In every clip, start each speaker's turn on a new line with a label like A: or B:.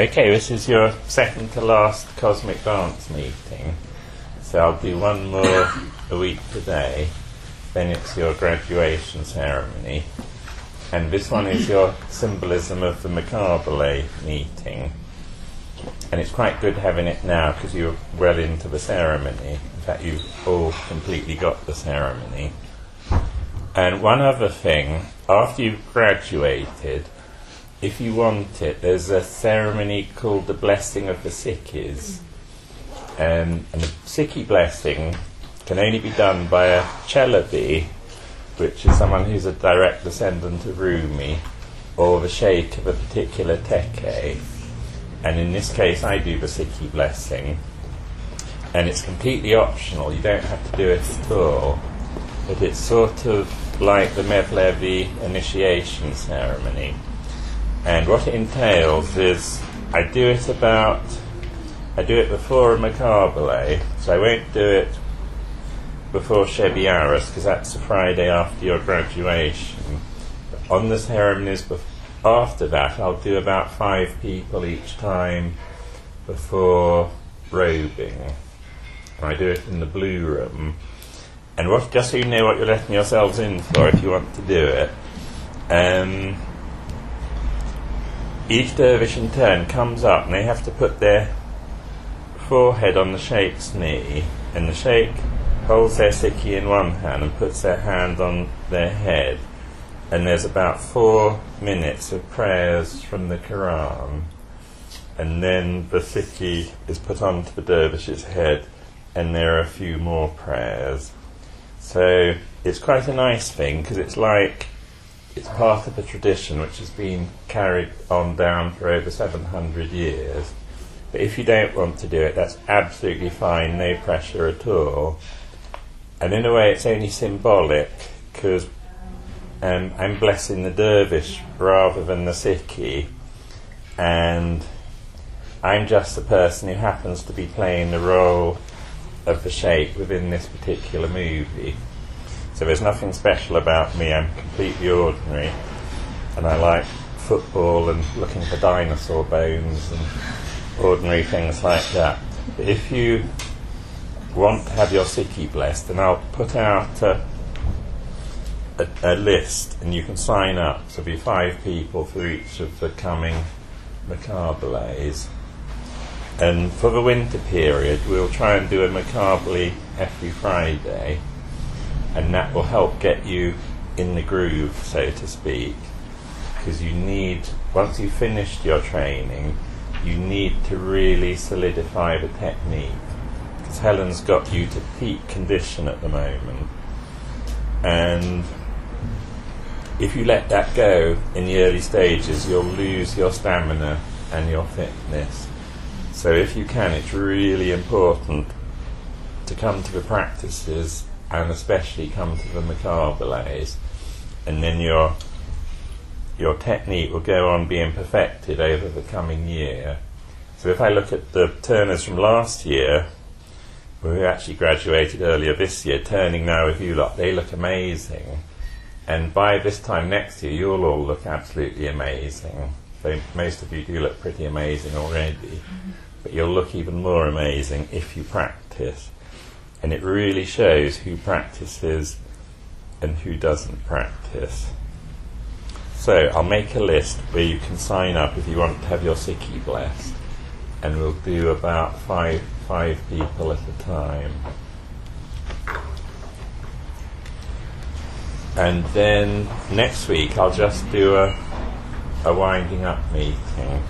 A: Okay, this is your second to last cosmic dance meeting. So I'll do one more a week today. Then it's your graduation ceremony. And this one is your symbolism of the Mukabele meeting. And it's quite good having it now because you're well into the ceremony. In fact, you've all completely got the ceremony. And one other thing, after you've graduated, if you want it, there's a ceremony called the Blessing of the Sikhis. And the Sikhi blessing can only be done by a Chalabi, which is someone who's a direct descendant of Rumi, or the sheikh of a particular teke. And in this case, I do the Sikhi blessing. And it's completely optional, you don't have to do it at all. But it's sort of like the Mevlevi initiation ceremony. And what it entails is, I do it before a Mukabele, so I won't do it before Shebi Aras, because that's the Friday after your graduation. But on the ceremonies after that, I'll do about 5 people each time before robing. And I do it in the blue room. And just so you know what you're letting yourselves in for if you want to do it, each dervish in turn comes up and they have to put their forehead on the sheikh's knee, and the sheikh holds their sikhi in one hand and puts their hand on their head, and there's about 4 minutes of prayers from the Quran, and then the sikhi is put onto the dervish's head and there are a few more prayers. So it's quite a nice thing because it's part of a tradition which has been carried on down for over 700 years. But if you don't want to do it, that's absolutely fine, no pressure at all. And in a way it's only symbolic because I'm blessing the dervish rather than the sikhi, and I'm just the person who happens to be playing the role of the sheikh within this particular movie. So there's nothing special about me, I'm completely ordinary, and I like football and looking for dinosaur bones and ordinary things like that. But if you want to have your sikhi blessed, then I'll put out a list and you can sign up. So there'll be 5 people for each of the coming Mukabeles. And for the winter period, we'll try and do a Mukabele every Friday. And that will help get you in the groove, so to speak, because you need, once you've finished your training, you need to really solidify the technique, because Helen's got you to peak condition at the moment, and if you let that go in the early stages, you'll lose your stamina and your fitness. So if you can, it's really important to come to the practices and especially come to the Mukabeles, and then your technique will go on being perfected over the coming year. So if I look at the turners from last year, who actually graduated earlier this year, turning now with you lot, they look amazing. And by this time next year, you'll all look absolutely amazing. So most of you do look pretty amazing already, but you'll look even more amazing if you practice. And it really shows who practices and who doesn't practice. So I'll make a list where you can sign up if you want to have your sikhi blessed, and we'll do about five people at a time. And then next week I'll just do a winding up meeting.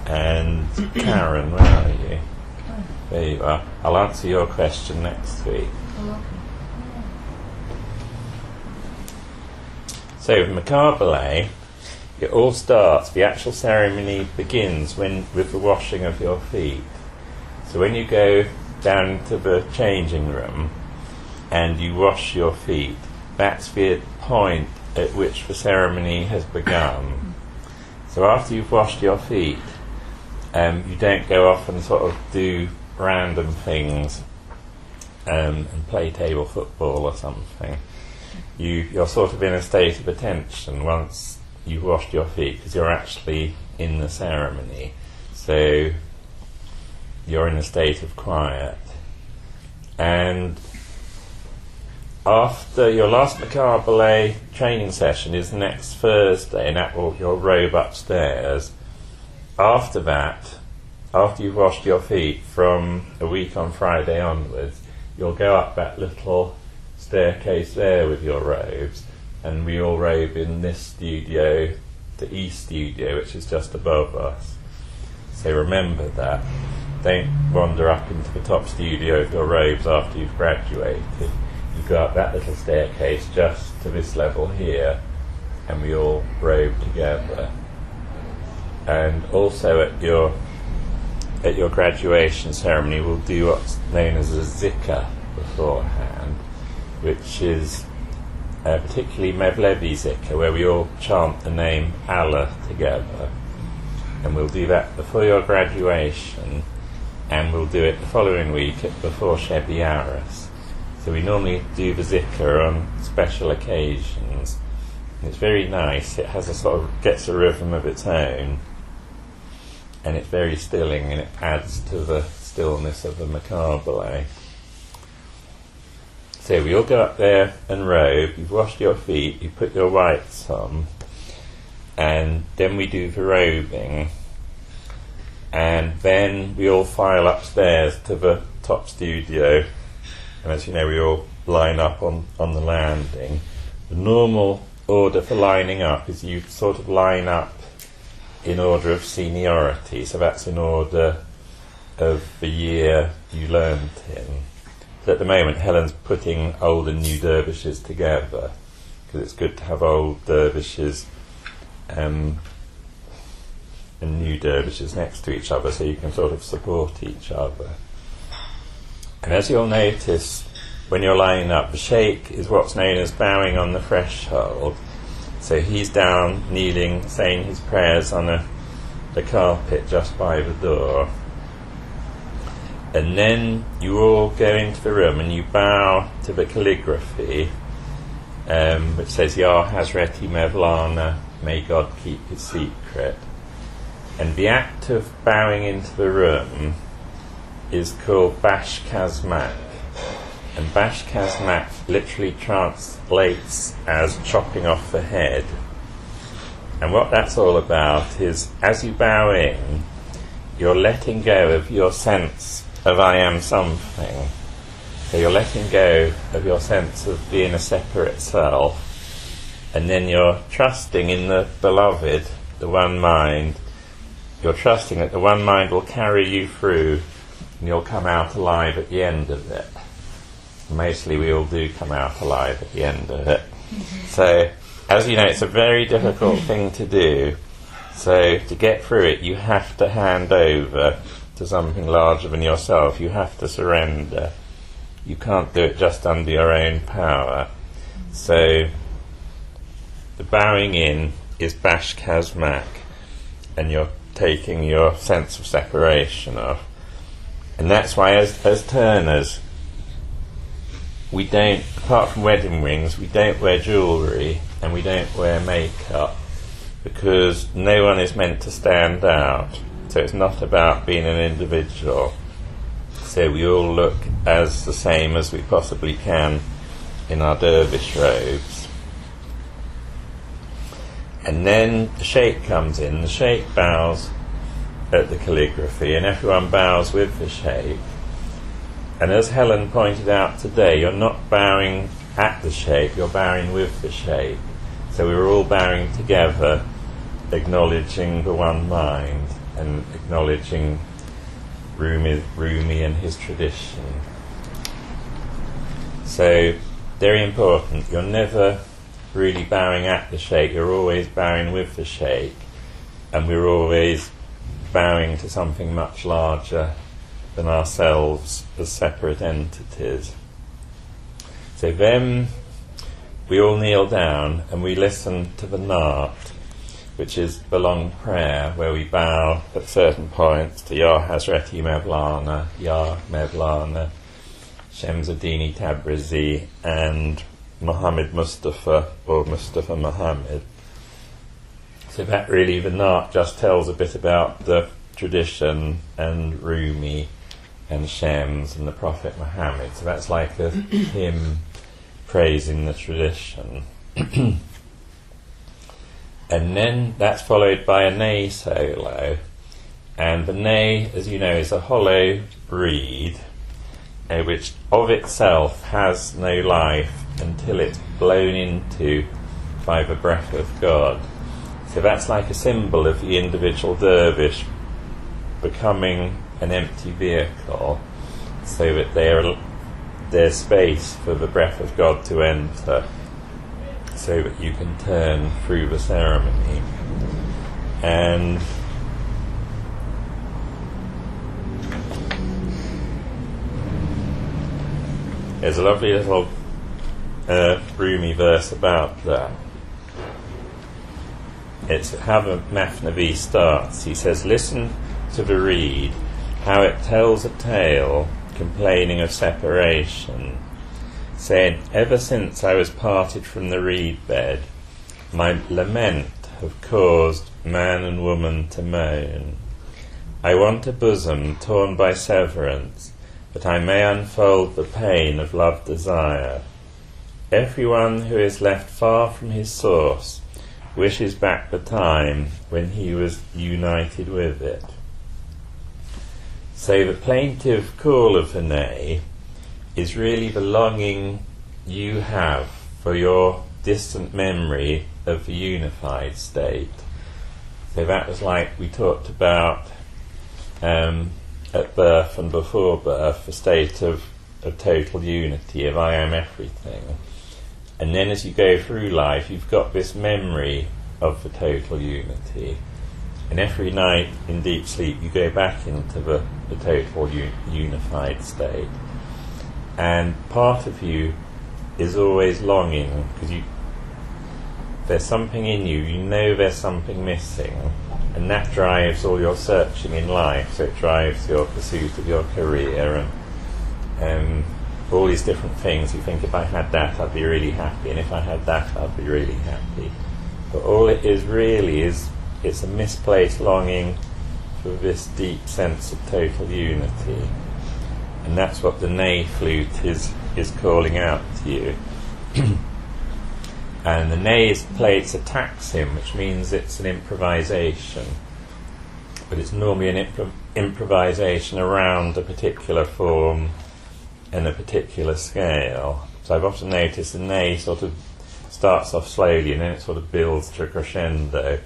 A: And Karen, where are you? There you are. I'll answer your question next week. So with Mukabele, it all starts, the actual ceremony begins with the washing of your feet. So when you go down to the changing room and you wash your feet, that's the point at which the ceremony has begun. So after you've washed your feet, you don't go off and sort of do random things and play table football or something. You're sort of in a state of attention once you've washed your feet, because you're actually in the ceremony. So you're in a state of quiet. And after your last Mukabele training session is next Thursday, and that will your robe upstairs. After that, after you've washed your feet from a week on Friday onwards, you'll go up that little staircase there with your robes, and we all robe in this studio, the East studio, which is just above us. So remember that. Don't wander up into the top studio with your robes after you've graduated. You go up that little staircase just to this level here, and we all robe together. And also at your graduation ceremony, we'll do what's known as a zikr beforehand, which is particularly Mevlevi zikr, where we all chant the name Allah together. And we'll do that before your graduation, and we'll do it the following week before Shebi Aris. So we normally do the zikr on special occasions. It's very nice. It has a sort of, gets a rhythm of its own, and it's very stilling, and it adds to the stillness of the Mukabele. So we all go up there and robe. You've washed your feet, you put your whites on, and then we do the robing, and then we all file upstairs to the top studio, and as you know, we all line up on the landing. The normal order for lining up is you sort of line up in order of seniority, so that's in order of the year you learned in. So at the moment, Helen's putting old and new dervishes together, because it's good to have old dervishes and new dervishes next to each other, so you can sort of support each other. And as you'll notice, when you're lining up, the sheikh is what's known as bowing on the threshold. So he's down, kneeling, saying his prayers on the carpet just by the door. And then you all go into the room and you bow to the calligraphy, which says, Ya Hazreti Mevlana, may God keep his secret. And the act of bowing into the room is called Bash Kazmak. And Bash Kazmak literally translates as chopping off the head. And what that's all about is, as you bow in, you're letting go of your sense of I am something. So you're letting go of your sense of being a separate self, and then you're trusting in the beloved, the one mind. You're trusting that the one mind will carry you through, and you'll come out alive at the end of it. Mostly we all do come out alive at the end of it. So, as you know, it's a very difficult thing to do. So to get through it, you have to hand over to something larger than yourself. You have to surrender. You can't do it just under your own power. So the bowing in is Bash Kazmak, and you're taking your sense of separation off. And that's why as turners, we don't, apart from wedding rings, we don't wear jewellery and we don't wear makeup, because no one is meant to stand out. So it's not about being an individual. So we all look as the same as we possibly can in our dervish robes. And then the sheikh comes in. The sheikh bows at the calligraphy, and everyone bows with the sheikh. And as Helen pointed out today, you're not bowing at the sheikh, you're bowing with the sheikh. So we were all bowing together, acknowledging the one mind and acknowledging Rumi and his tradition. So, very important, you're never really bowing at the sheikh, you're always bowing with the sheikh, and we're always bowing to something much larger than ourselves as separate entities. So then we all kneel down and we listen to the Naat, which is the long prayer where we bow at certain points to Ya Hazreti Mevlana, Ya Mevlana, Shemsuddin Tabrizi, and Muhammad Mustafa, or Mustafa Muhammad. So that really, the Naat just tells a bit about the tradition and Rumi and Shams and the Prophet Muhammad. So that's like a hymn praising the tradition. And then that's followed by a ney solo. And the ney, as you know, is a hollow reed which of itself has no life until it's blown into by the breath of God. So that's like a symbol of the individual dervish becoming an empty vehicle, so that there's space for the breath of God to enter, so that you can turn through the ceremony. And there's a lovely little Rumi verse about that. It's how the Mathnavi starts. He says, "Listen to the reed, how it tells a tale complaining of separation, saying, ever since I was parted from the reed bed, my lament have caused man and woman to moan. I want a bosom torn by severance, that I may unfold the pain of love desire. Everyone who is left far from his source wishes back the time when he was united with it." So the plaintive call of the ney is really the longing you have for your distant memory of the unified state. So that was like we talked about at birth and before birth, the state of total unity, of I am everything. And then as you go through life, you've got this memory of the total unity. And every night in deep sleep, you go back into the total unified state. And part of you is always longing, because there's something in you, you know there's something missing, and that drives all your searching in life. So it drives your pursuit of your career and all these different things. You think, if I had that, I'd be really happy, and if I had that, I'd be really happy. But all it is really is, it's a misplaced longing for this deep sense of total unity. And that's what the ney flute is calling out to you. And the ney is played, it's a taksim, which means it's an improvisation. But it's normally an improvisation around a particular form and a particular scale. So I've often noticed the ney sort of starts off slowly, and then it sort of builds to a crescendo,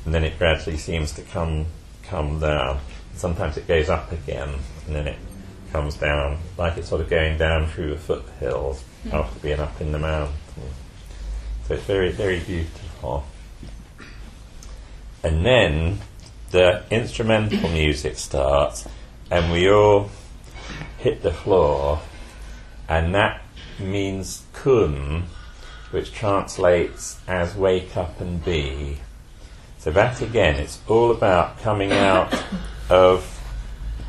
A: and then it gradually seems to come down. Sometimes it goes up again, and then it comes down, like it's sort of going down through the foothills after being up in the mountain. So it's very, very beautiful. And then the instrumental music starts, and we all hit the floor, and that means kun, which translates as wake up and be. So that again, it's all about coming out of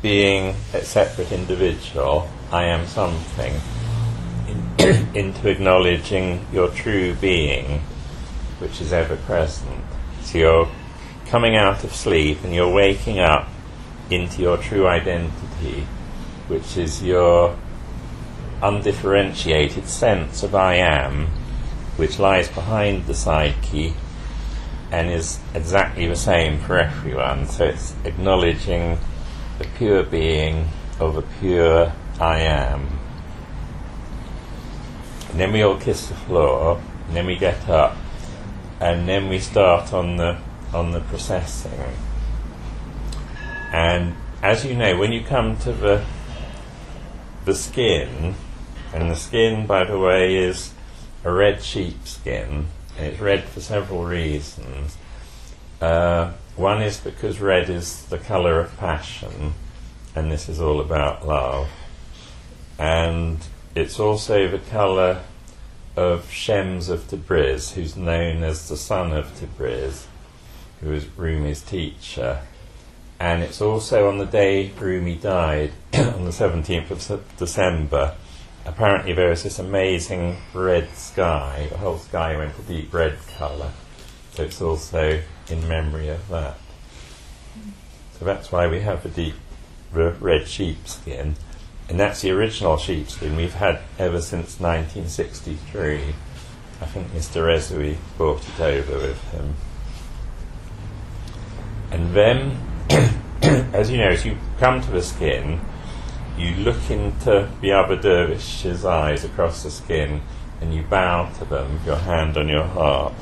A: being a separate individual, I am something, into acknowledging your true being, which is ever present. So you're coming out of sleep and you're waking up into your true identity, which is your undifferentiated sense of I am, which lies behind the psyche and is exactly the same for everyone. So it's acknowledging the pure being of a pure I am. And then we all kiss the floor, and then we get up, and then we start on the processing. And as you know, when you come to the skin, and the skin, by the way, is a red sheepskin, and it's red for several reasons. One is because red is the colour of passion, and this is all about love. And it's also the colour of Shams of Tabriz, who's known as the son of Tabriz, who was Rumi's teacher. And it's also on the day Rumi died, on the 17th of December, apparently there was this amazing red sky. The whole sky went a deep red colour. So it's also in memory of that. So that's why we have a deep red sheepskin, and that's the original sheepskin we've had ever since 1963. I think Mr. Rezui brought it over with him. And then, as you know, as you come to the skin, you look into the other dervish's eyes across the skin, and you bow to them with your hand on your heart.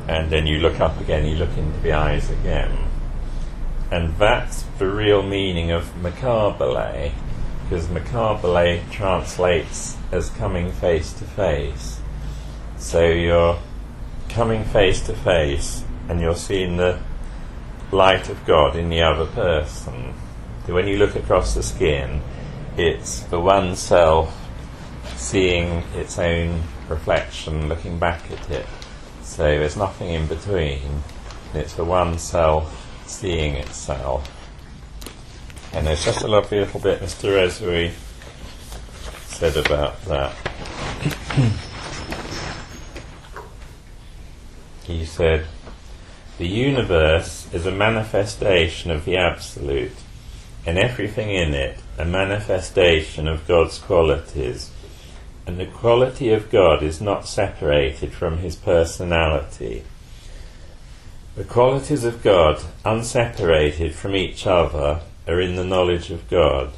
A: And then you look up again, you look into the eyes again. And that's the real meaning of Mukabele, because Mukabele translates as coming face to face. So you're coming face to face, and you're seeing the light of God in the other person. So when you look across the skin, it's the one self seeing its own reflection, looking back at it. So there's nothing in between. It's the one self seeing itself. And there's just a lovely little bit Mr. Rezui said about that. He said, "The universe is a manifestation of the Absolute, and everything in it a manifestation of God's qualities. And the quality of God is not separated from his personality. The qualities of God, unseparated from each other, are in the knowledge of God.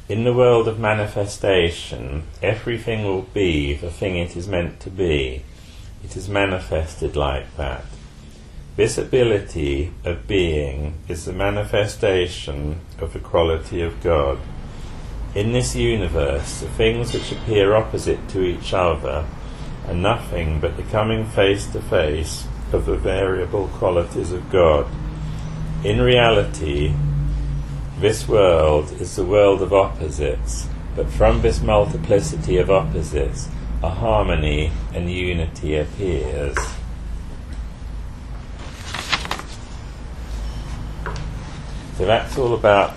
A: In the world of manifestation, everything will be the thing it is meant to be. It is manifested like that. This ability of being is the manifestation of the quality of God. In this universe, the things which appear opposite to each other are nothing but the coming face to face of the variable qualities of God. In reality, this world is the world of opposites, but from this multiplicity of opposites, a harmony and unity appears." So that's all about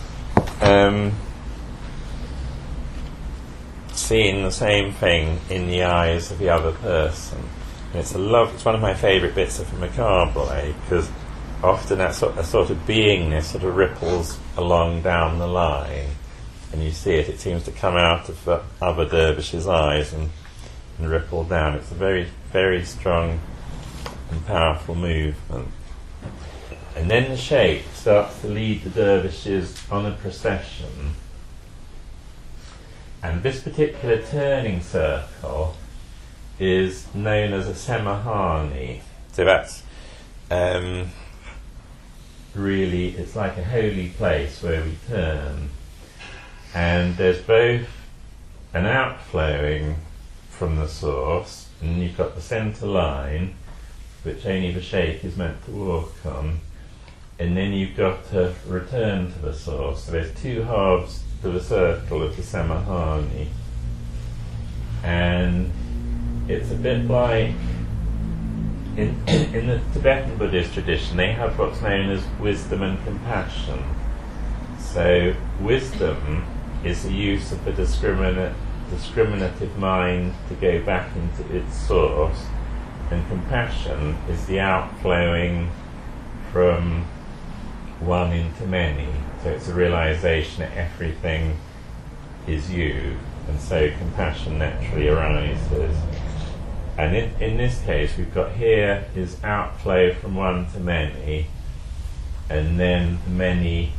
A: seeing the same thing in the eyes of the other person. And it's one of my favourite bits of Mukabele, because often that sort of beingness sort of ripples along down the line, and you see it seems to come out of the other dervish's eyes and ripple down. It's a very, very strong and powerful movement. And then the sheikh starts to lead the dervishes on a procession. And this particular turning circle is known as a semahani. So that's really, it's like a holy place where we turn. And there's both an outflowing from the source, and you've got the centre line, which only the sheikh is meant to walk on, and then you've got to return to the source. So there's two halves to the circle of the semahani. And it's a bit like in the Tibetan Buddhist tradition, they have what's known as wisdom and compassion. So wisdom is the use of the discriminative mind to go back into its source, and compassion is the outflowing from one into many. So it's a realization that everything is you, and so compassion naturally arises. And in this case, we've got here is outflow from one to many, and then the many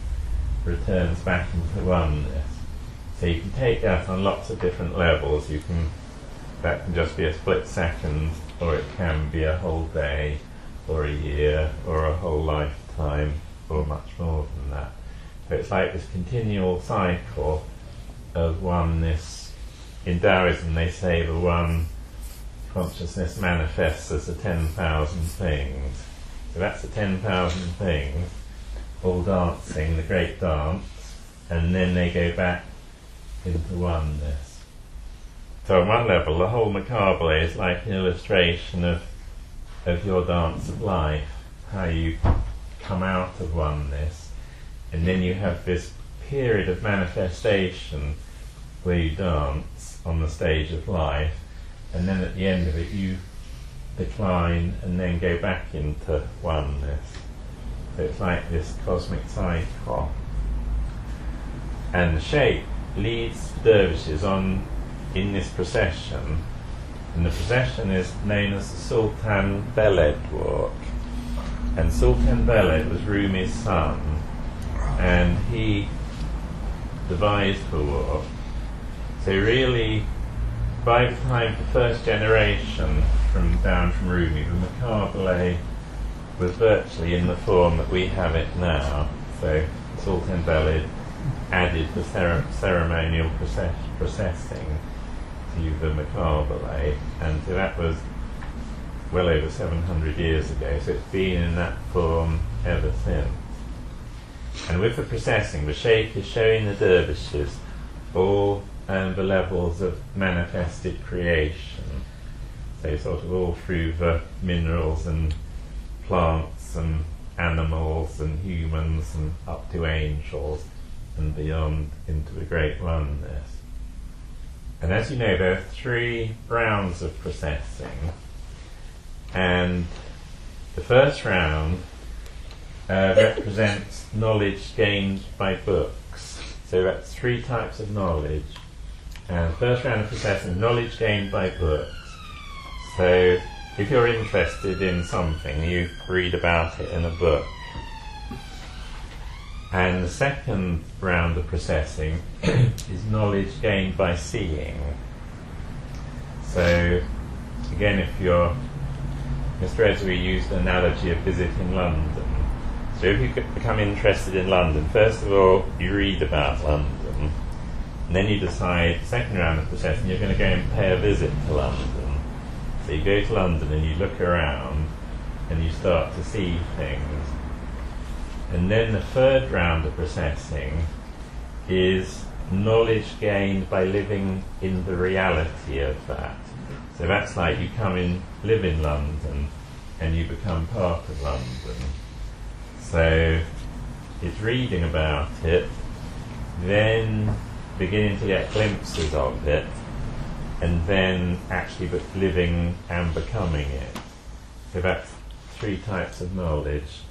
A: returns back into oneness. So you can take that on lots of different levels. That can just be a split second, or it can be a whole day, or a year, or a whole lifetime, or much more than that. So it's like this continual cycle of oneness. In Taoism they say the one consciousness manifests as the 10,000 things. So that's the 10,000 things, all dancing, the great dance, and then they go back into oneness. So on one level, the whole Mukabele is like an illustration of your dance of life, how you come out of oneness, and then you have this period of manifestation where you dance on the stage of life, and then at the end of it you decline and then go back into oneness. So it's like this cosmic cycle. And the Sheikh leads the dervishes on in this procession, and the procession is known as the Sultan Beled walk. And Sultan Beled was Rumi's son, and he devised the walk. So really, by the time the first generation down from Rumi, the Mukabele was virtually in the form that we have it now. So Sultan Beled added the ceremonial processing to the Mukabele, and so that was well over 700 years ago, so it's been in that form ever since. And with the processing, the Sheikh is showing the dervishes all the levels of manifested creation, so sort of all through the minerals and plants and animals and humans and up to angels and beyond into the great oneness. And as you know, there are 3 rounds of processing, and the first round represents knowledge gained by books. So that's 3 types of knowledge. And the first round of processing, knowledge gained by books. So if you're interested in something, you read about it in a book. And the second round of processing is knowledge gained by seeing. So again, if you're Mr. Esri used the analogy of visiting London. So if you become interested in London, first of all you read about London, and then you decide, second round of processing, you're going to go and pay a visit to London. So you go to London and you look around and you start to see things. And then the third round of processing is knowledge gained by living in the reality of that. So that's like you come in, live in London, and you become part of London. So it's reading about it, then beginning to get glimpses of it, and then actually living and becoming it. So that's 3 types of knowledge.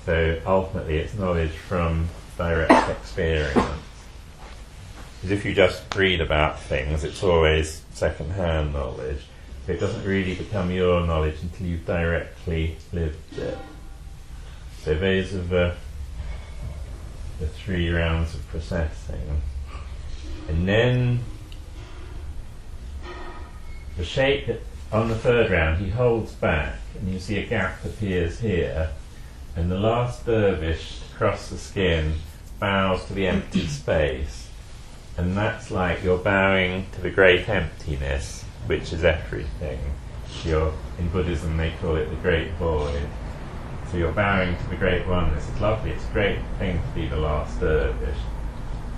A: So ultimately it's knowledge from direct experience. Because if you just read about things, it's always second-hand knowledge. So it doesn't really become your knowledge until you've directly lived it. So those are the 3 rounds of processing. And then the Sheikh, on the third round, he holds back, and you see a gap appears here, and the last dervish to cross the skin bows to the empty space, and that's like you're bowing to the great emptiness, which is everything. In Buddhism they call it the great void. So you're bowing to the great oneness. It's lovely, it's a great thing to be the last dervish.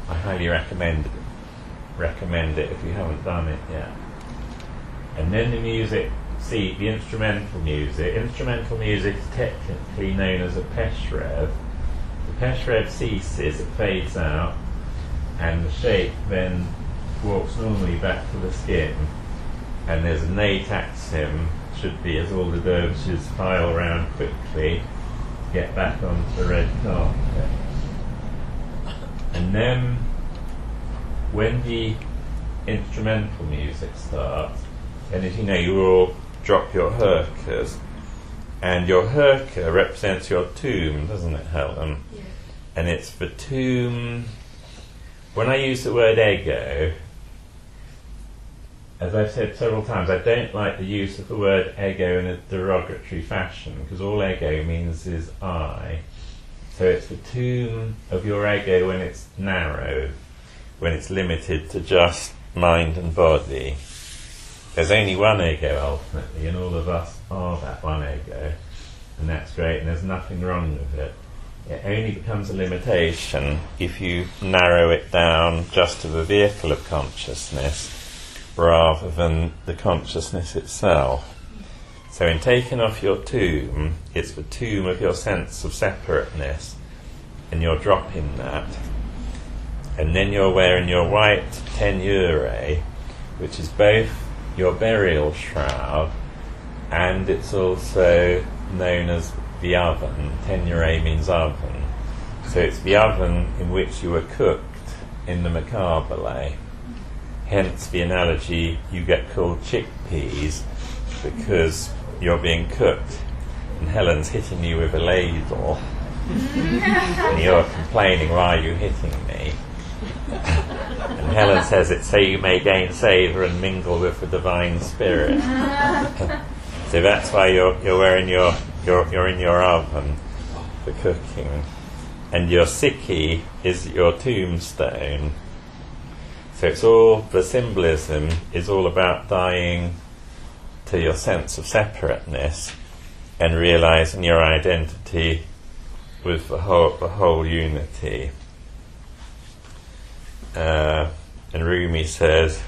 A: I highly recommend it if you haven't done it yet. And then the music, the instrumental music. Instrumental music is technically known as a peshrev. The peshrev ceases, it fades out, and the Sheikh then walks normally back to the skin, and there's a Nate-Aksim, should be, as all the dervishes file around quickly, get back onto the red carpet. And then when the instrumental music starts, and as you know, you all drop your hurkas, and your hurka represents your tomb, doesn't it, Helen?
B: Yeah.
A: And it's the tomb. When I use the word ego, as I've said several times, I don't like the use of the word ego in a derogatory fashion, because all ego means is I. So it's the tomb of your ego when it's narrow, when it's limited to just mind and body. There's only one ego ultimately, and all of us are that one ego, and that's great, and there's nothing wrong with it. It only becomes a limitation if you narrow it down just to the vehicle of consciousness rather than the consciousness itself. So in taking off your tomb, it's the tomb of your sense of separateness, and you're dropping that. And then you're wearing your white tenure, which is both your burial shroud and it's also known as the oven. Tenure means oven. So it's the oven in which you were cooked in the Mukabele. Hence the analogy, you get called chickpeas because you're being cooked and Helen's hitting you with a ladle and you're complaining, why are you hitting me? And Helen says it's so you may gain savour and mingle with the divine spirit. So that's why you're wearing you're in your oven for cooking. And your sikhi is your tombstone. So it's all, the symbolism is all about dying to your sense of separateness and realising your identity with the whole unity. And Rumi says,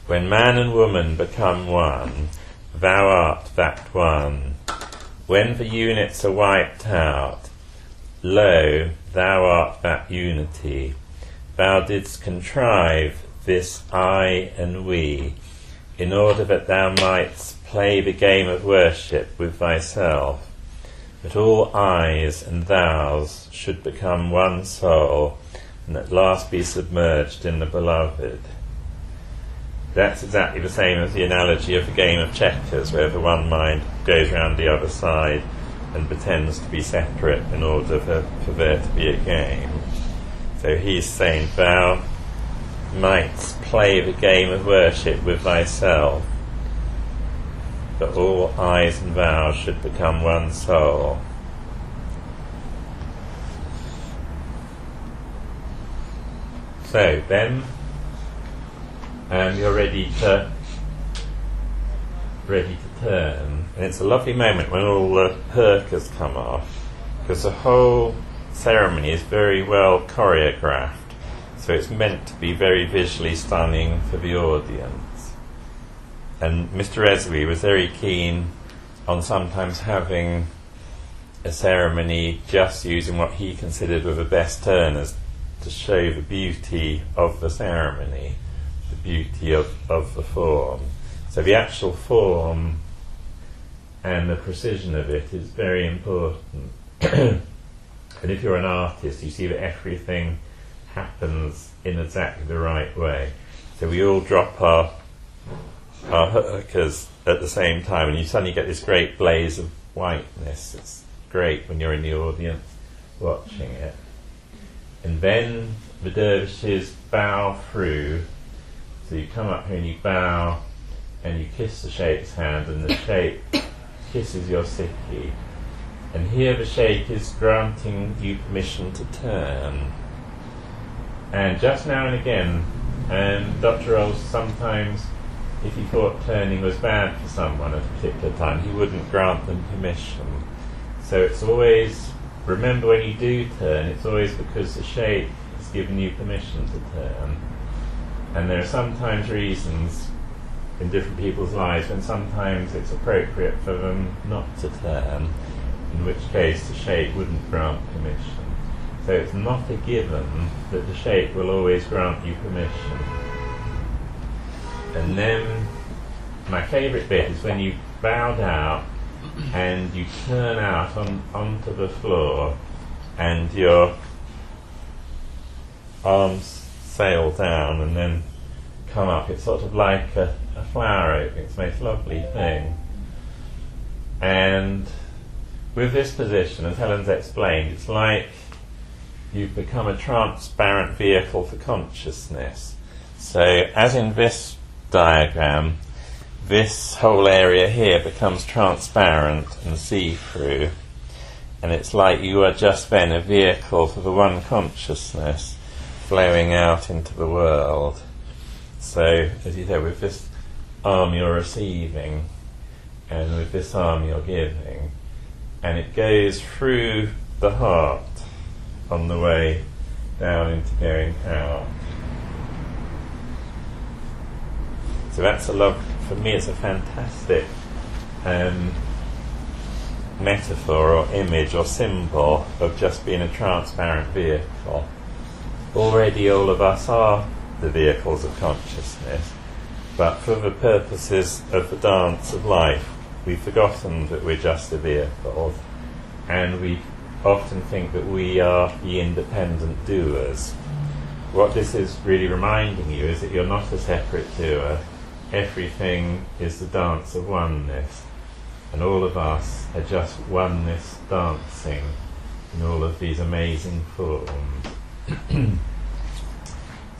A: when man and woman become one, thou art that one. When the units are wiped out, lo, thou art that unity. Thou didst contrive this I and we, in order that thou mightst play the game of worship with thyself, that all I's and thou's should become one soul, and at last be submerged in the beloved. That's exactly the same as the analogy of the game of checkers, where the one mind goes round the other side and pretends to be separate in order for there to be a game. So he's saying, thou mightst play the game of worship with thyself, that all I's and thou's should become one soul. So then you're ready to turn, and it's a lovely moment when all the hurkas come off, because the whole ceremony is very well choreographed, so it's meant to be very visually stunning for the audience. And Mr. Rezavi was very keen on sometimes having a ceremony just using what he considered were the best turners to show the beauty of the ceremony, the beauty of the form. So the actual form and the precision of it is very important. And if you're an artist, you see that everything happens in exactly the right way. So we all drop our hurkas at the same time, and you suddenly get this great blaze of whiteness. It's great when you're in the audience watching it. And then the dervishes bow through. So you come up here and you bow and you kiss the sheikh's hand, and the sheikh kisses your sikhi. And here the sheikh is granting you permission to turn. And just now and again, Dr. Rolls sometimes, if he thought turning was bad for someone at a particular time, he wouldn't grant them permission. So it's always, remember when you do turn, it's always because the sheikh has given you permission to turn. And there are sometimes reasons in different people's lives when sometimes it's appropriate for them not to turn, in which case the sheikh wouldn't grant permission. So it's not a given that the sheikh will always grant you permission. And then my favourite bit is when you bowed out and you turn out onto the floor and your arms sail down and then come up. It's sort of like a flower opening. It's the most lovely thing. And with this position, as Helen's explained, it's like you've become a transparent vehicle for consciousness. So as in this diagram, this whole area here becomes transparent and see-through, and it's like you are just then a vehicle for the one consciousness flowing out into the world. So, as you said, with this arm you're receiving, and with this arm you're giving, and it goes through the heart on the way down into going out. So that's for me it's a fantastic metaphor or image or symbol of just being a transparent vehicle. Already all of us are the vehicles of consciousness, but for the purposes of the dance of life, we've forgotten that we're just a vehicle, and we often think that we are the independent doers. What this is really reminding you is that you're not a separate doer. Everything is the dance of oneness, and all of us are just oneness dancing in all of these amazing forms.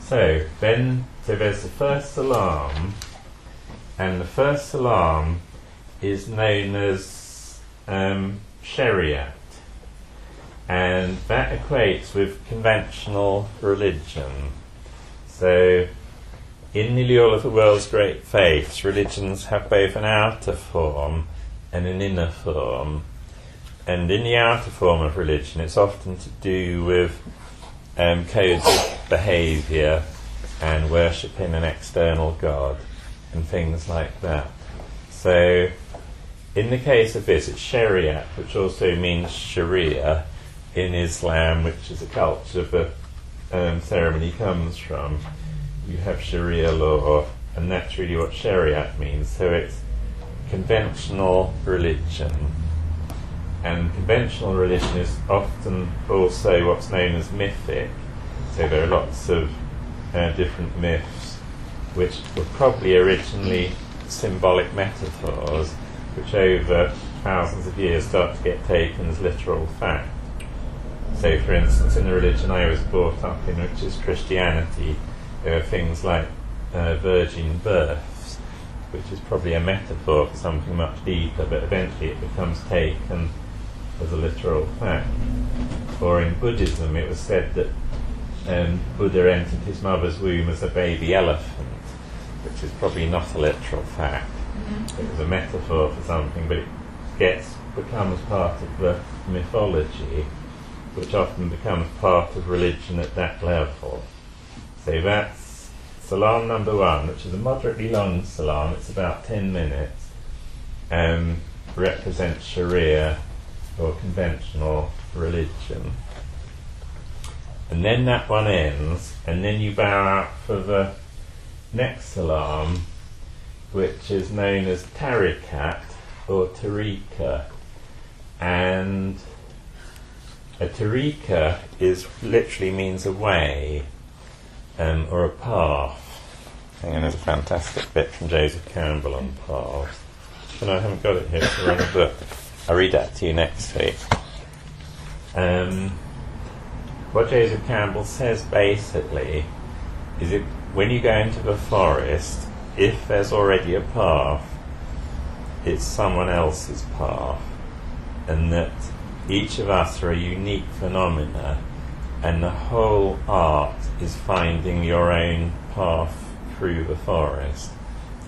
A: So there's the first salam, and the first salam is known as Shariat, and that equates with conventional religion. So in nearly all of the world's great faiths, religions have both an outer form and an inner form. And in the outer form of religion, it's often to do with codes of behaviour and worshipping an external god and things like that. So in the case of this, it's Shariat, which also means Sharia in Islam, which is a culture the ceremony comes from. You have Sharia law, and that's really what Shariat means. So it's conventional religion. And conventional religion is often also what's known as mythic. So there are lots of different myths, which were probably originally symbolic metaphors, which over thousands of years start to get taken as literal fact. So, for instance, in the religion I was brought up in, which is Christianity, there are things like virgin births, which is probably a metaphor for something much deeper, but eventually it becomes taken as a literal fact. Or in Buddhism, it was said that Buddha entered his mother's womb as a baby elephant, which is probably not a literal fact. Mm-hmm. It was a metaphor for something, but it becomes part of the mythology, which often becomes part of religion at that level. So that's salam number 1, which is a moderately long salam. It's about 10 minutes. Represents Sharia or conventional religion. And then that one ends, and then you bow out for the next salam, which is known as tariqat or tariqa. And a tariqa literally means a way or a path. Hang on, there's a fantastic bit from Joseph Campbell on paths. And I haven't got it here, so we're in a book. I'll read that to you next week. What Joseph Campbell says basically is that when you go into the forest, if there's already a path, it's someone else's path, and that each of us are a unique phenomena, and the whole art is finding your own path through the forest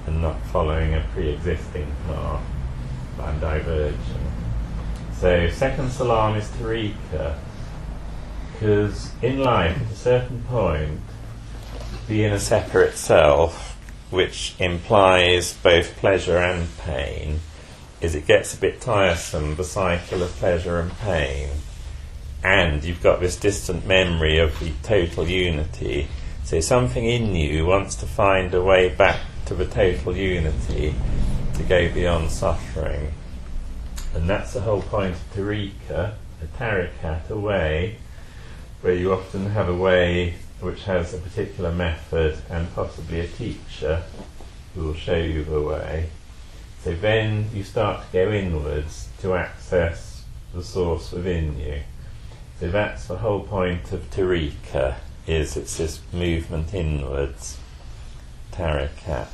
A: and not following a pre-existing path by diverging. So second salam is tariqa, because in life at a certain point being a separate self, which implies both pleasure and pain, is it gets a bit tiresome, the cycle of pleasure and pain, and you've got this distant memory of the total unity. So something in you wants to find a way back to the total unity, to go beyond suffering. And that's the whole point of tariqa, a tariqat, a way, where you often have a way which has a particular method and possibly a teacher who will show you the way. So then you start to go inwards to access the source within you. So that's the whole point of tariqa, is it's this movement inwards, tariqat.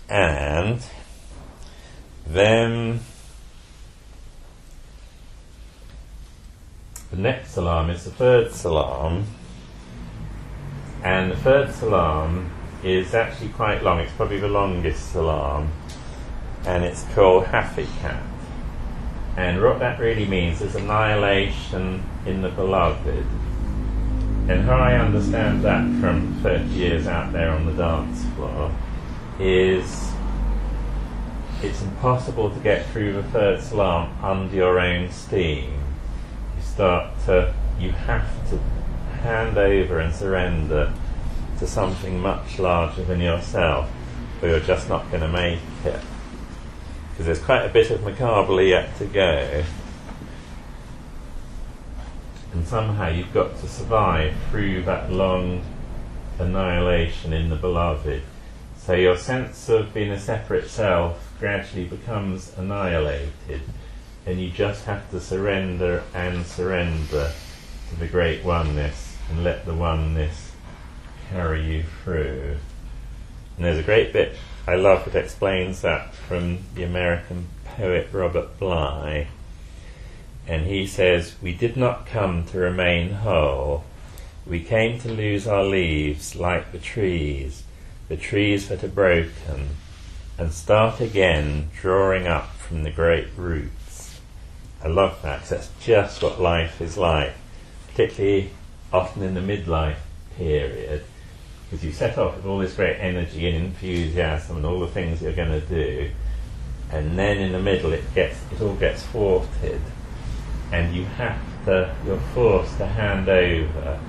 A: And then the next salam is the third salam, and the third salam is actually quite long. It's probably the longest salam, and it's called hafikat. And what that really means is annihilation in the beloved. And how I understand that from 30 years out there on the dance floor is it's impossible to get through the third salam under your own steam. You have to hand over and surrender to something much larger than yourself, or you're just not going to make it. Because there's quite a bit of Mukabele yet to go. And somehow you've got to survive through that long annihilation in the beloved. So your sense of being a separate self gradually becomes annihilated, and you just have to surrender and surrender to the great oneness and let the oneness carry you through. And there's a great bit I love that explains that from the American poet Robert Bly. And he says, "We did not come to remain whole. We came to lose our leaves like the trees that are broken, and start again drawing up from the great roots." I love that, because that's just what life is like, particularly often in the midlife period, because you set off with all this great energy and enthusiasm and all the things you're going to do, and then in the middle it all gets thwarted, and you're forced to hand over,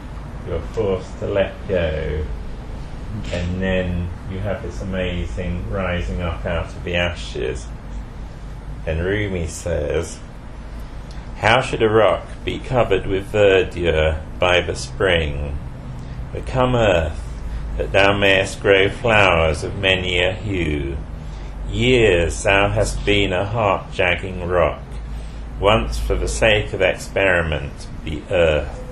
A: you're forced to let go, and then you have this amazing rising up out of the ashes. And Rumi says, "How should a rock be covered with verdure by the spring? Become earth, that thou mayest grow flowers of many a hue. Years thou hast been a heart-jagging rock, once for the sake of experiment be earth."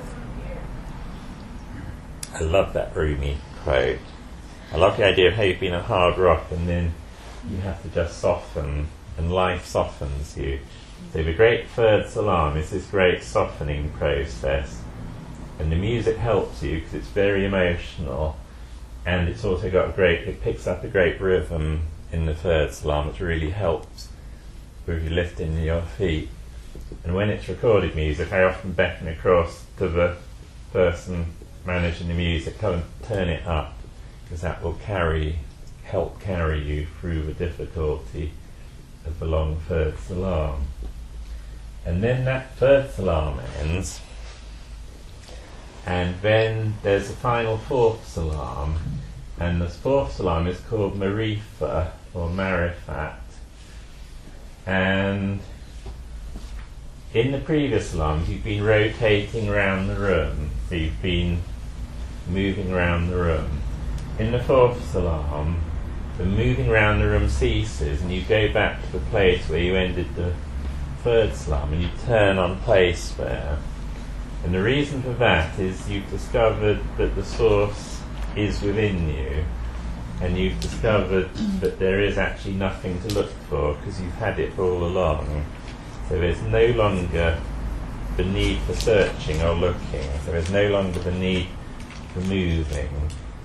A: I love that Rumi quote. I love the idea of how you've been a hard rock and then you have to just soften, and life softens you. So the great third salam is this great softening process, and the music helps you because it's very emotional, and it's also it picks up a great rhythm in the third salam, which really helps with you lifting your feet. And when it's recorded music, I often beckon across to the person managing the music, come and turn it up, because that will help carry you through the difficulty of the long third salam. And then that third salam ends, and then there's the final fourth salam, and the fourth salam is called Marifa or Marifat. And in the previous salams you've been rotating around the room, so you've been moving around the room. In the fourth salam, the moving around the room ceases, and you go back to the place where you ended the third salam, and you turn on place there. And the reason for that is you've discovered that the source is within you, and you've discovered that there is actually nothing to look for, because you've had it all along. So there's no longer the need for searching or looking. So there's no longer the need for moving.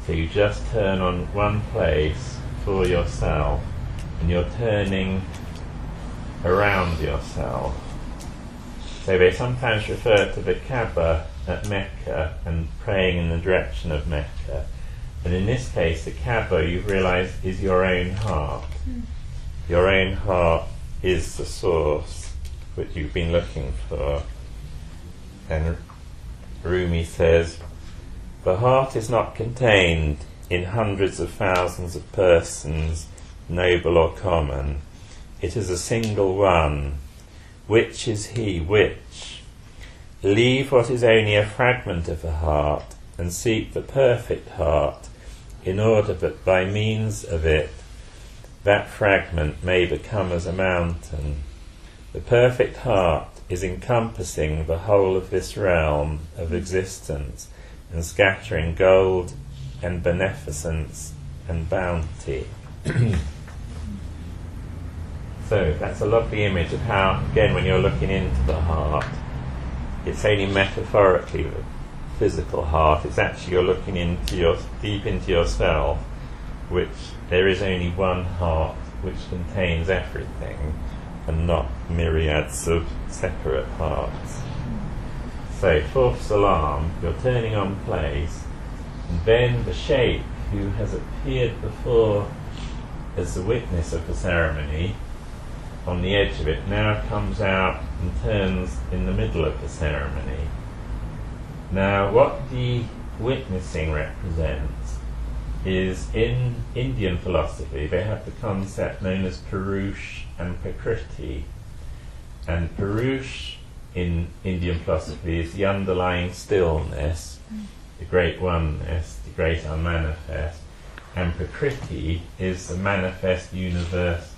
A: So you just turn on one place for yourself, and you're turning around yourself. So they sometimes refer to the Kaaba at Mecca and praying in the direction of Mecca. And in this case, the Kaaba, you've realised, is your own heart. Your own heart is the source which you've been looking for. And Rumi says, "The heart is not contained in hundreds of thousands of persons, noble or common. It is a single one. Which is he which? Leave what is only a fragment of the heart, and seek the perfect heart, in order that by means of it that fragment may become as a mountain. The perfect heart is encompassing the whole of this realm of existence, and scattering gold and beneficence and bounty." So that's a lovely image of how, again, when you're looking into the heart, it's only metaphorically the physical heart. It's actually you're looking deep into yourself, which there is only one heart which contains everything, and not myriads of separate hearts. So fourth salam, you're turning on place, and then the sheikh, who has appeared before as the witness of the ceremony, on the edge of it, now comes out and turns in the middle of the ceremony. Now what the witnessing represents is in Indian philosophy they have the concept known as Purush and Prakriti. And Purush in Indian philosophy is the underlying stillness, the great oneness, the great unmanifest, and Prakriti is the manifest universe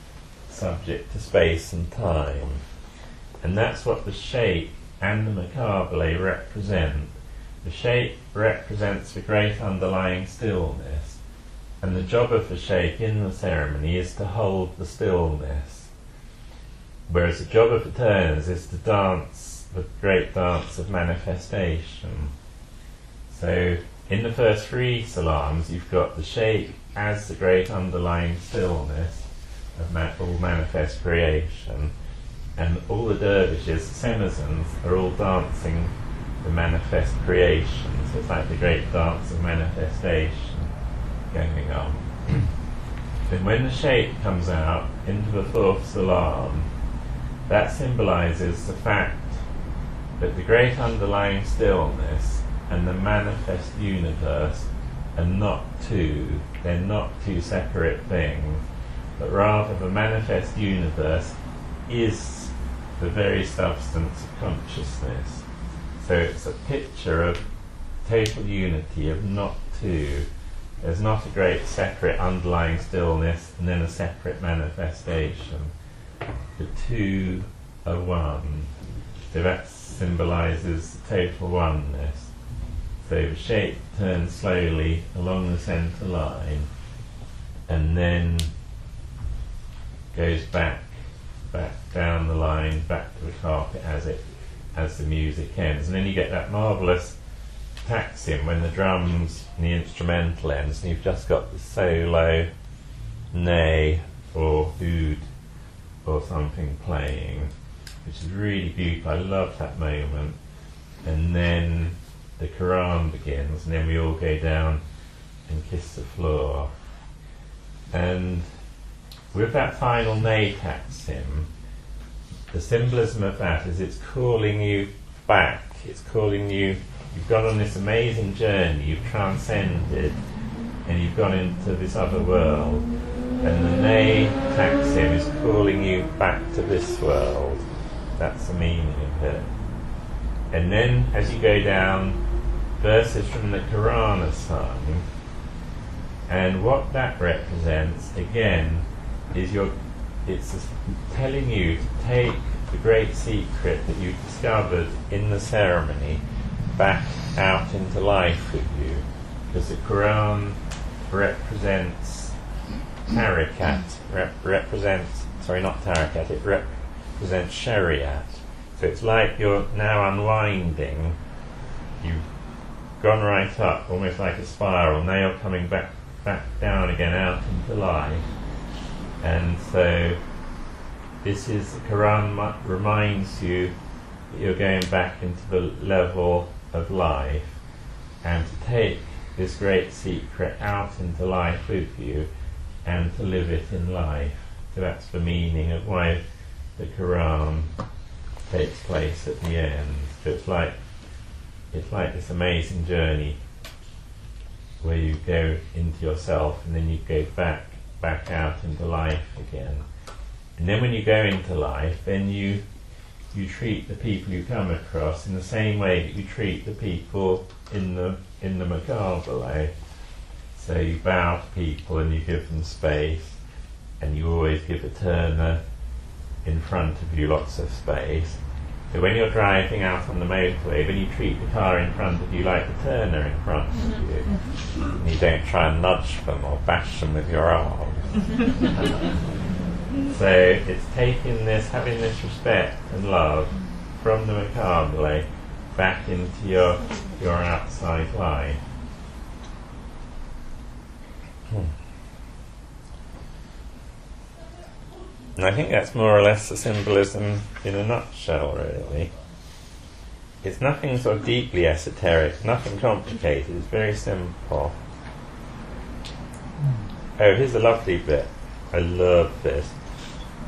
A: subject to space and time. And that's what the shape and the Mukabele represent. The shape represents the great underlying stillness, and the job of the shape in the ceremony is to hold the stillness, whereas the job of the turners is to dance the great dance of manifestation. So in the first three salams you've got the shape as the great underlying stillness of all manifest creation, and all the dervishes, the symbolisms, are all dancing the manifest creation. So it's like the great dance of manifestation going on. Then when the shape comes out into the fourth salam, that symbolises the fact that the great underlying stillness and the manifest universe are not two, they're not two separate things, but rather the manifest universe is the very substance of consciousness. So it's a picture of total unity, of not two. There's not a great separate underlying stillness and then a separate manifestation. The two are one. So that symbolises the total oneness. So the shape turns slowly along the centre line and then goes back down the line, back to the carpet as the music ends. And then you get that marvellous taxim when the drums and the instrumental ends, and you've just got the solo, nay, or oud, or something playing, which is really beautiful. I love that moment. And then the Quran begins, and then we all go down and kiss the floor. And with that final nay taxim, the symbolism of that is it's calling you back. It's calling you, you've gone on this amazing journey, you've transcended, and you've gone into this other world. And the nay taxim is calling you back to this world. That's the meaning of it. And then as you go down, verses from the Quran are sung, and what that represents, again, is it's telling you to take the great secret that you discovered in the ceremony back out into life with you, because the Quran represents tariqat, represents shariat. So it's like you're now unwinding, you've gone right up, almost like a spiral, now you're coming back down again out into life. And so this is, the Quran reminds you that you're going back into the level of life, and to take this great secret out into life with you and to live it in life. So that's the meaning of why the Quran takes place at the end. So it's like this amazing journey where you go into yourself and then you go back out into life again. And then when you go into life, then you treat the people you come across in the same way that you treat the people in the Mukabele. So you bow to people and you give them space, and you always give a turner in front of you lots of space. So when you're driving out on the motorway, then you treat the car in front of you like the turner in front of you. And you don't try and nudge them or bash them with your arm. So it's taking this, having this respect and love from the Mukabele back into your outside life. And I think that's more or less the symbolism in a nutshell, really. It's nothing sort of deeply esoteric, nothing complicated, it's very simple. Oh, here's a lovely bit. I love this,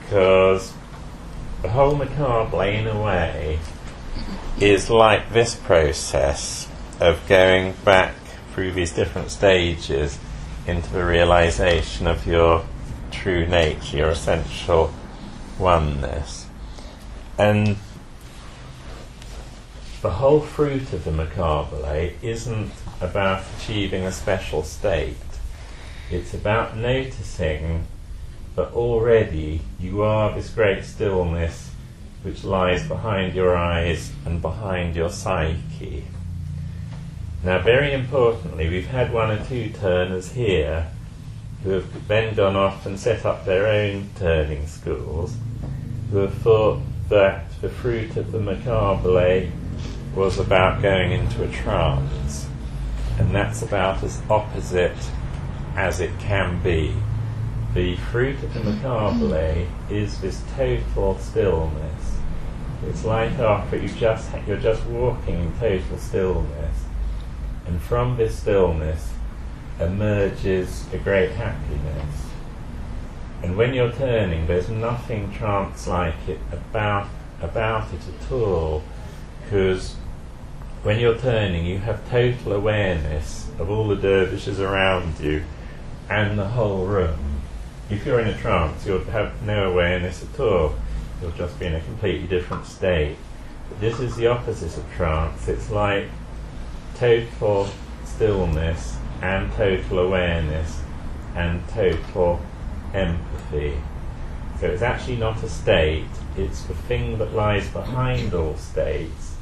A: because the whole Mukabele, in a way, is like this process of going back through these different stages into the realization of your true nature, your essential oneness. And the whole fruit of the Mukabele isn't about achieving a special state. It's about noticing that already you are this great stillness which lies behind your eyes and behind your psyche. Now, very importantly, we've had one or two turners here who have then gone off and set up their own turning schools, who have thought that the fruit of the Mukabele was about going into a trance, and that's about as opposite as it can be. The fruit of the Mukabele is this total stillness. It's like after you're just walking in total stillness, and from this stillness emerges a great happiness. And when you're turning, there's nothing trance-like it about it at all, because when you're turning, you have total awareness of all the dervishes around you and the whole room. If you're in a trance, you'll have no awareness at all. You'll just be in a completely different state. But this is the opposite of trance. It's like total stillness and total awareness and total empathy. So it's actually not a state, it's the thing that lies behind all states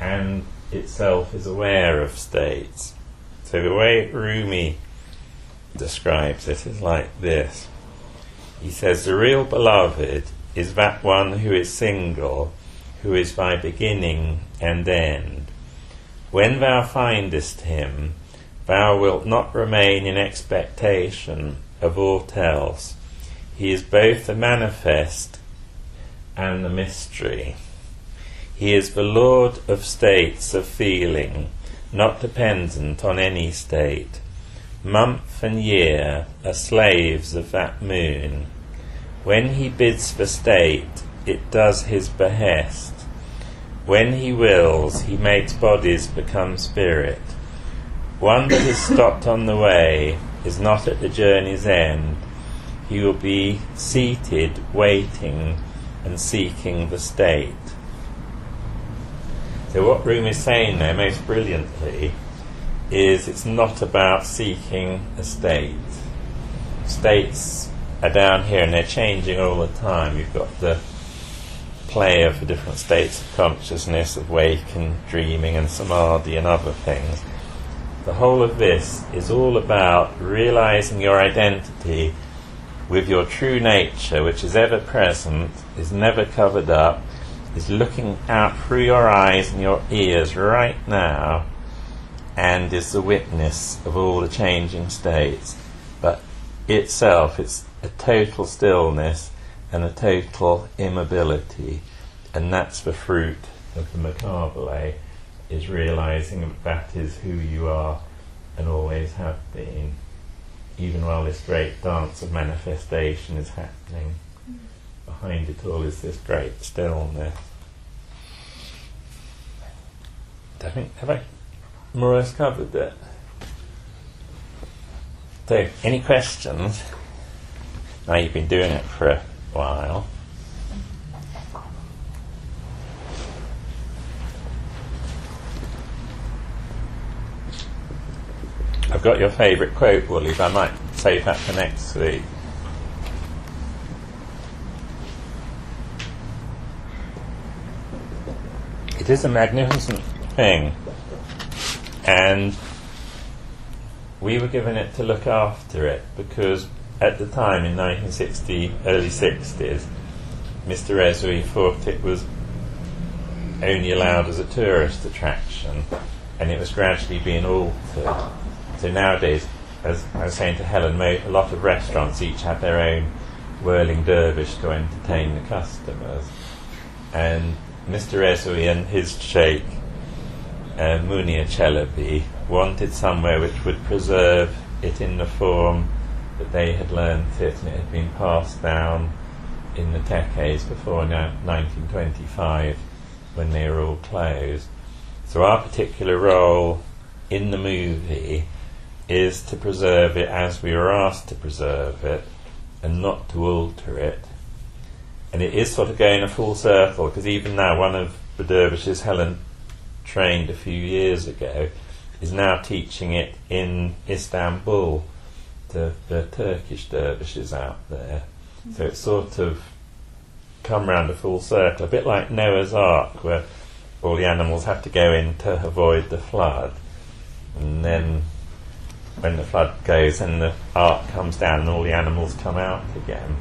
A: and itself is aware of states. So the way Rumi describes it is like this. He says, the real beloved is that one who is single, who is thy beginning and end. When thou findest him, thou wilt not remain in expectation of aught else. He is both the manifest and the mystery. He is the Lord of states of feeling, not dependent on any state. Month and year are slaves of that moon. When he bids for state, it does his behest. When he wills, he makes bodies become spirit. One that is stopped on the way is not at the journey's end. He will be seated, waiting, and seeking the state. So what Rumi is saying there most brilliantly is it's not about seeking a state. States are down here and they're changing all the time. You've got the play of the different states of consciousness, of wake and dreaming and samadhi and other things. The whole of this is all about realizing your identity with your true nature, which is ever present, is never covered up, is looking out through your eyes and your ears right now, and is the witness of all the changing states. But itself, it's a total stillness and a total immobility, and that's the fruit of the Mukabele, is realizing that is who you are and always have been, even while this great dance of manifestation is happening. Behind it all is this great stillness. Have I more or less covered it? So, any questions? Now you've been doing it for a while. I've got your favourite quote, Woolley, but I might save that for next week. It is a magnificent thing, and we were given it to look after it because at the time in 1960, early 60s, Mr. Rezui thought it was only allowed as a tourist attraction, and it was gradually being altered. So nowadays, as I was saying to Helen, a lot of restaurants each have their own Whirling Dervish to entertain the customers. And Mr. Rezui and his sheikh, Munir Chalabi, wanted somewhere which would preserve it in the form that they had learnt it, and it had been passed down in the decades before 1925 when they were all closed. So our particular role in the movie is to preserve it as we were asked to preserve it and not to alter it. And it is sort of going a full circle, because even now one of the dervishes Helen trained a few years ago is now teaching it in Istanbul, the Turkish dervishes out there. So it's sort of come round a full circle, a bit like Noah's Ark, where all the animals have to go in to avoid the flood, and then when the flood goes and the ark comes down and all the animals come out again.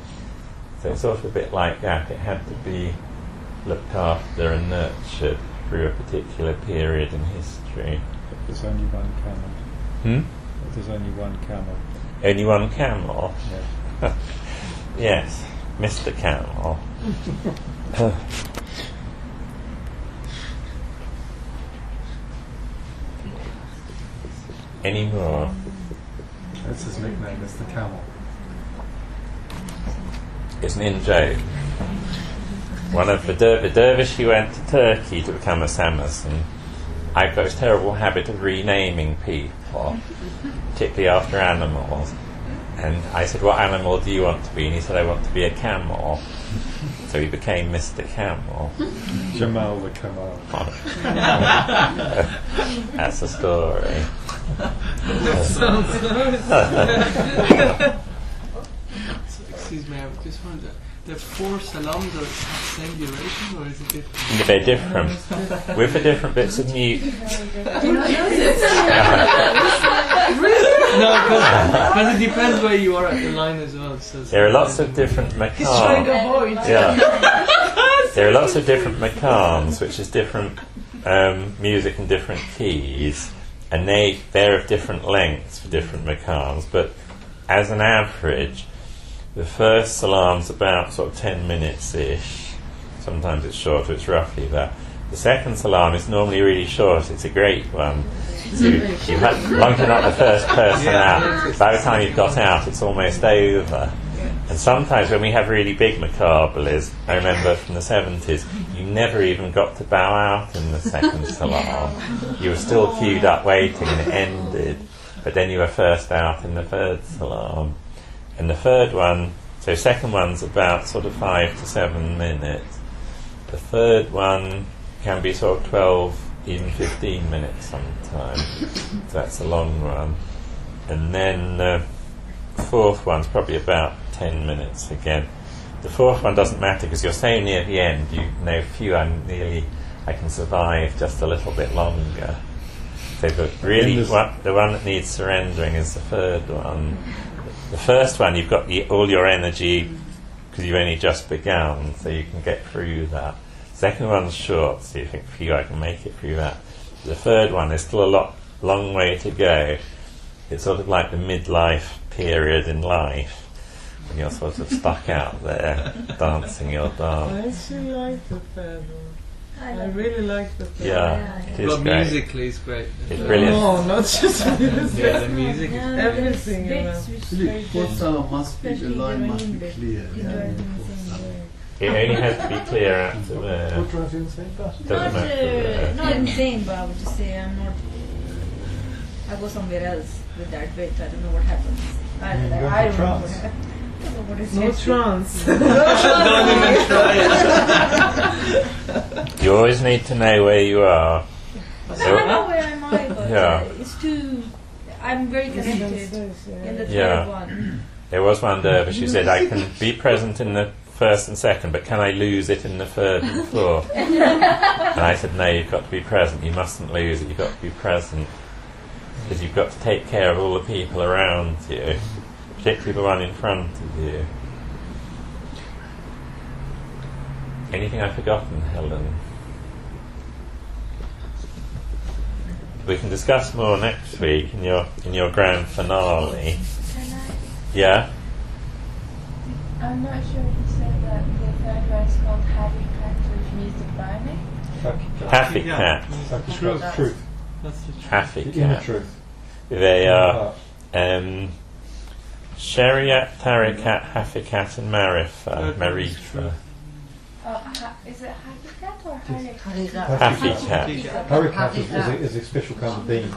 A: So it's sort of a bit like that. It had to be looked after and nurtured through a particular period in history.
B: But there's only one camel. But there's only one camel.
A: Only one camel?
B: Yeah.
A: Yes, Mr. Camel. Any more?
B: That's his nickname, is the camel.
A: It's an in-joke. One of the dervish who went to Turkey to become a Samson, I've got this terrible habit of renaming people, particularly after animals. And I said, what animal do you want to be? And he said, I want to be a camel. So he became Mr. Camel.
B: Jamal the camel.
A: That's the story.
C: Sounds nice. Excuse me, I just wondered, the 4 salams are the same duration, or is it different?
A: They're different. With the different bits of music.
C: No, because it depends where you are at the line as well. So
A: There are lots of different
C: He's trying to
A: makams.
C: avoid.
A: Yeah. There are lots of different makams, which is different music and different keys, and they're of different lengths for different makams. But as an average, the first salam's about sort of 10 minutes-ish. Sometimes it's shorter, it's roughly that. The second salam is normally really short, it's a great one. So you've had, long as you're not the first person out, by the time you've got out, it's almost over. And sometimes when we have really big Mukabeles, I remember from the 70s, you never even got to bow out in the second salam. You were still queued up waiting and it ended, but then you were first out in the third salam. And the third one, so second one's about sort of 5 to 7 minutes. The third one can be sort of 12, even 15 minutes sometimes. So that's a long one. And then the fourth one's probably about 10 minutes again. The fourth one doesn't matter because you're so near the end, you know, I can survive just a little bit longer. So the one that needs surrendering is the third one. The first one, you've got all your energy because you've only just begun, so you can get through that. Second one's short, so you think, phew, I can make it through that. The third one is still long way to go. It's sort of like the midlife period in life, when you're sort of stuck out there dancing your dance.
D: I actually like the third one. I really like the third one.
A: Yeah, it is
C: But
A: great.
C: musically it's great.
A: It's brilliant.
D: No, not just music.
C: Yeah, the music is
D: Everything
E: Really, fourth salam must be, the line must be clear.
A: It only has to be clear out to there.
B: What drives you insane?
A: Doesn't matter.
F: Not insane, but I would just say I go somewhere else with that bit. I don't know what happens. I don't know what happens. I don't know what is
D: No trance.
C: Don't even try it.
A: You always need to know where you are.
F: I know where am I, but
A: Yeah.
F: it's too. I'm very connected in the third
A: Yeah.
F: one.
A: There was one dervish who said, I can be present in the first and second, but can I lose it in the third and fourth? And I said, no, you've got to be present. You mustn't lose it. You've got to be present. Because you've got to take care of all the people around you, particularly the one in front of you. Anything I've forgotten, Helen? We can discuss more next week in your grand finale. Yeah?
G: I'm not sure if you said that the third one is called hakikat, which means the burning.
A: Hakikat.
B: Truth.
C: That's the truth.
B: The inner
A: Hakikat.
B: truth.
A: They are Shariat, Tarikat, Hafikat and Marifa.
C: Third one is truth.
G: Is it happy cat or hurry?
A: Happy cat.
B: Harikat is a special kind of being.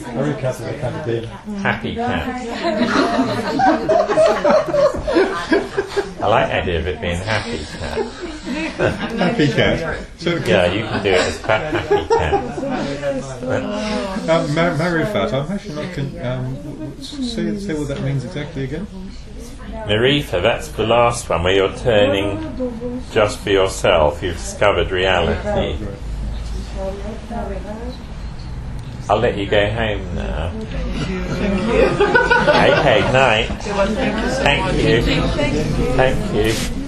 B: Harikat is a kind of being.
A: Happy cat. I like the idea of it being happy cat.
H: Happy cat. So
A: Yeah, you can do it as happy cat.
H: Marifat, I'm actually not. Say what that means exactly again.
A: Marifa, that's the last one where you're turning just for yourself. You've discovered reality. I'll let you go home now. Okay, night. Thank you. Thank you.